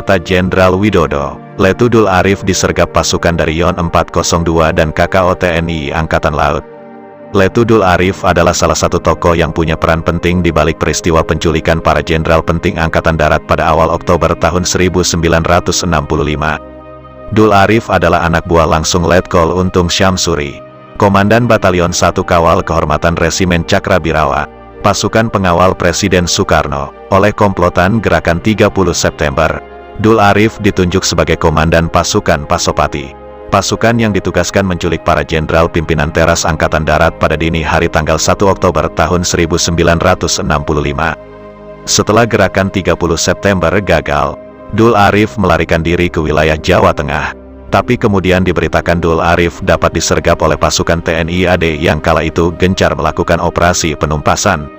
kata Jenderal Widodo. Letudul Arif disergap pasukan dari Yon 402 dan KKO TNI Angkatan Laut. Letudul Arif adalah salah satu tokoh yang punya peran penting di balik peristiwa penculikan para jenderal penting Angkatan Darat pada awal Oktober tahun 1965. Dul Arif adalah anak buah langsung Letkol Untung Syamsuri, Komandan Batalion 1 Kawal Kehormatan Resimen Cakrabirawa, pasukan pengawal Presiden Soekarno. Oleh komplotan Gerakan 30 September, Dul Arif ditunjuk sebagai Komandan Pasukan Pasopati. Pasukan yang ditugaskan menculik para jenderal pimpinan teras Angkatan Darat pada dini hari tanggal 1 Oktober tahun 1965. Setelah Gerakan 30 September gagal, Dul Arif melarikan diri ke wilayah Jawa Tengah. Tapi kemudian diberitakan Dul Arif dapat disergap oleh pasukan TNI AD yang kala itu gencar melakukan operasi penumpasan.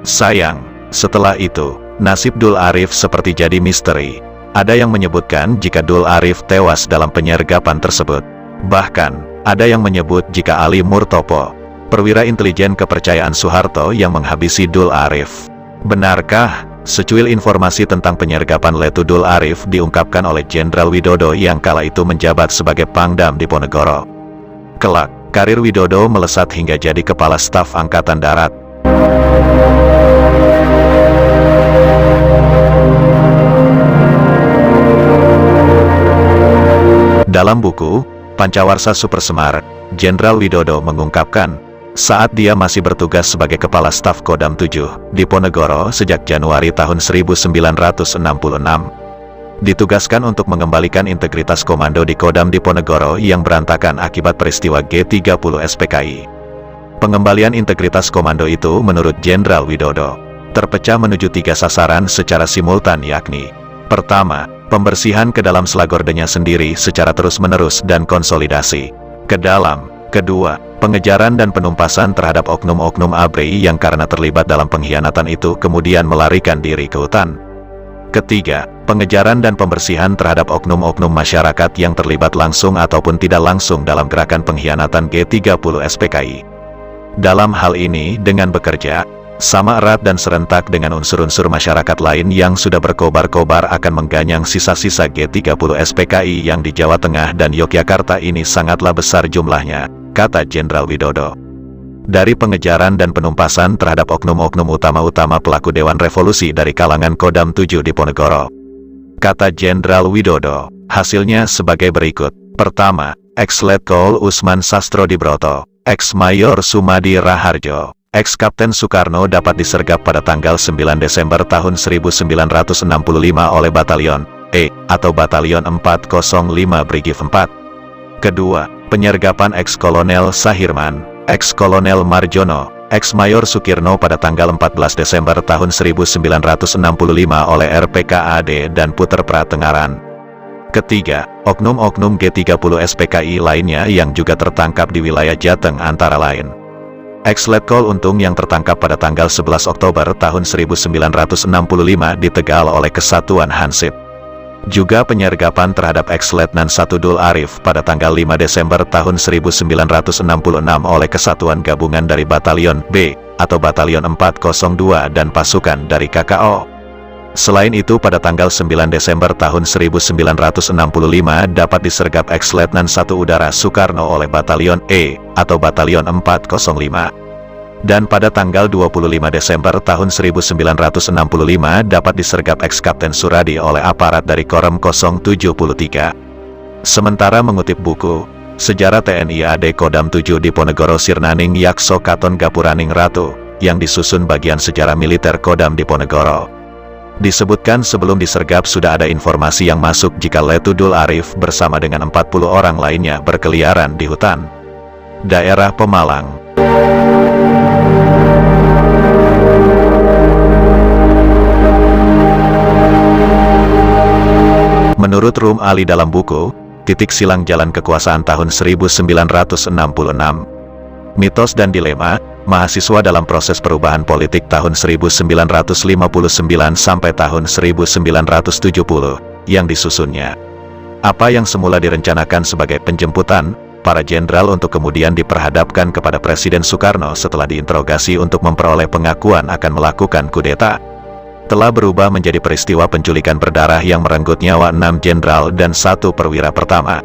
Sayang, setelah itu, nasib Dul Arif seperti jadi misteri. Ada yang menyebutkan jika Dul Arif tewas dalam penyergapan tersebut. Bahkan, ada yang menyebut jika Ali Murtopo, perwira intelijen kepercayaan Soeharto yang menghabisi Dul Arif. Benarkah? Secuil informasi tentang penyergapan Letudul Arif diungkapkan oleh Jenderal Widodo yang kala itu menjabat sebagai Pangdam Diponegoro. Kelak, karir Widodo melesat hingga jadi Kepala Staf Angkatan Darat. Dalam buku Pancawarsa Super Semar, Jenderal Widodo mengungkapkan, saat dia masih bertugas sebagai Kepala Staf Kodam 7 Diponegoro sejak Januari tahun 1966, ditugaskan untuk mengembalikan integritas komando di Kodam Diponegoro yang berantakan akibat peristiwa G30 SPKI. Pengembalian integritas komando itu menurut Jenderal Widodo terpecah menuju 3 sasaran secara simultan, yakni: pertama, pembersihan ke dalam Selagordenya sendiri secara terus-menerus dan konsolidasi ke dalam. Kedua, pengejaran dan penumpasan terhadap oknum-oknum ABRI yang karena terlibat dalam pengkhianatan itu kemudian melarikan diri ke hutan. Ketiga, pengejaran dan pembersihan terhadap oknum-oknum masyarakat yang terlibat langsung ataupun tidak langsung dalam gerakan pengkhianatan G30 SPKI. Dalam hal ini, dengan bekerja sama erat dan serentak dengan unsur-unsur masyarakat lain yang sudah berkobar-kobar akan mengganyang sisa-sisa G30 SPKI yang di Jawa Tengah dan Yogyakarta ini sangatlah besar jumlahnya, kata Jenderal Widodo. Dari pengejaran dan penumpasan terhadap oknum-oknum utama-utama pelaku Dewan Revolusi dari kalangan Kodam 7 Diponegoro, kata Jenderal Widodo, hasilnya sebagai berikut. Pertama, ex-Letkol Usman Sastrodibroto, ex-Mayor Sumadi Raharjo, ex-Kapten Soekarno dapat disergap pada tanggal 9 Desember tahun 1965 oleh Batalion E atau Batalion 405 Brigif 4. Kedua, penyergapan ex-Kolonel Sahirman, ex-Kolonel Marjono, ex-Mayor Sukirno pada tanggal 14 Desember tahun 1965 oleh RPKAD dan Puter Pratengaran. Ketiga, oknum-oknum G30 SPKI lainnya yang juga tertangkap di wilayah Jateng antara lain: ex-Letkol Untung yang tertangkap pada tanggal 11 Oktober tahun 1965 di Tegal oleh Kesatuan Hansip. Juga penyergapan terhadap ex-Letnan 1 Dul Arif pada tanggal 5 Desember tahun 1966 oleh Kesatuan Gabungan dari Batalion B atau Batalion 402 dan pasukan dari KKO. Selain itu pada tanggal 9 Desember tahun 1965 dapat disergap ex-Letnan 1 Udara Soekarno oleh Batalion E atau Batalion 405. Dan pada tanggal 25 Desember tahun 1965 dapat disergap ex-Kapten Suradi oleh aparat dari Korem 073. Sementara mengutip buku Sejarah TNI AD Kodam 7 Diponegoro Sirnaning Yakso Katon Gapuraning Ratu yang disusun Bagian Sejarah Militer Kodam Diponegoro, disebutkan sebelum disergap sudah ada informasi yang masuk jika Letudul Arif bersama dengan 40 orang lainnya berkeliaran di hutan daerah Pemalang. Menurut Rum Ali dalam buku Titik Silang Jalan Kekuasaan tahun 1966, Mitos dan Dilema Mahasiswa dalam Proses Perubahan Politik tahun 1959 sampai tahun 1970 yang disusunnya. Apa yang semula direncanakan sebagai penjemputan para jenderal untuk kemudian diperhadapkan kepada Presiden Soekarno setelah diinterogasi untuk memperoleh pengakuan akan melakukan kudeta. telah berubah menjadi peristiwa penculikan berdarah yang merenggut nyawa 6 jenderal dan 1 perwira pertama.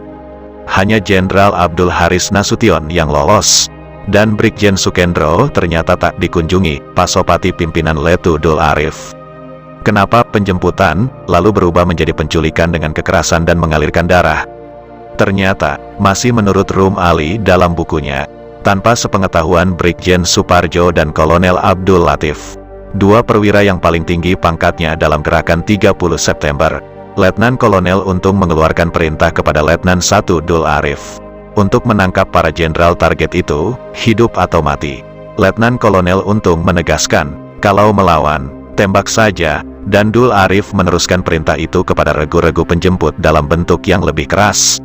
Hanya Jenderal Abdul Haris Nasution yang lolos, dan Brigjen Sukendro ternyata tak dikunjungi Pasopati pimpinan Letu Dul Arif. Kenapa penjemputan lalu berubah menjadi penculikan dengan kekerasan dan mengalirkan darah? Ternyata, masih menurut Rum Ali dalam bukunya, tanpa sepengetahuan Brigjen Suparjo dan Kolonel Abdul Latif, 2 perwira yang paling tinggi pangkatnya dalam gerakan 30 September, Letnan Kolonel Untung mengeluarkan perintah kepada Letnan 1 Dul Arif untuk menangkap para jenderal target itu, hidup atau mati. Letnan Kolonel Untung menegaskan, kalau melawan, tembak saja, dan Dul Arif meneruskan perintah itu kepada regu-regu penjemput dalam bentuk yang lebih keras.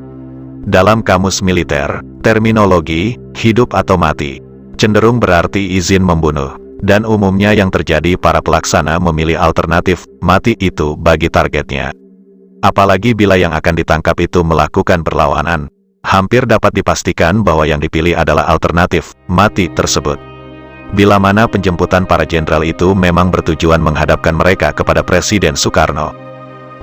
Dalam kamus militer, terminologi, hidup atau mati, cenderung berarti izin membunuh. Dan umumnya yang terjadi para pelaksana memilih alternatif, mati itu bagi targetnya. Apalagi bila yang akan ditangkap itu melakukan perlawanan, hampir dapat dipastikan bahwa yang dipilih adalah alternatif, mati tersebut. Bila mana penjemputan para jenderal itu memang bertujuan menghadapkan mereka kepada Presiden Soekarno,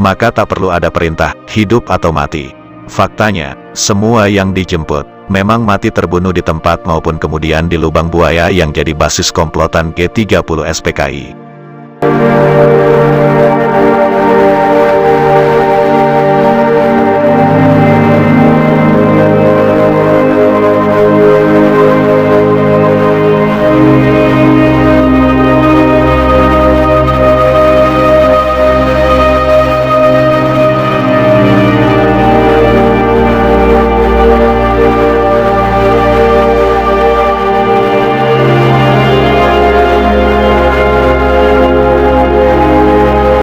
maka tak perlu ada perintah, hidup atau mati. Faktanya, semua yang dijemput memang mati terbunuh di tempat maupun kemudian di lubang buaya yang jadi basis komplotan G30 SPKI.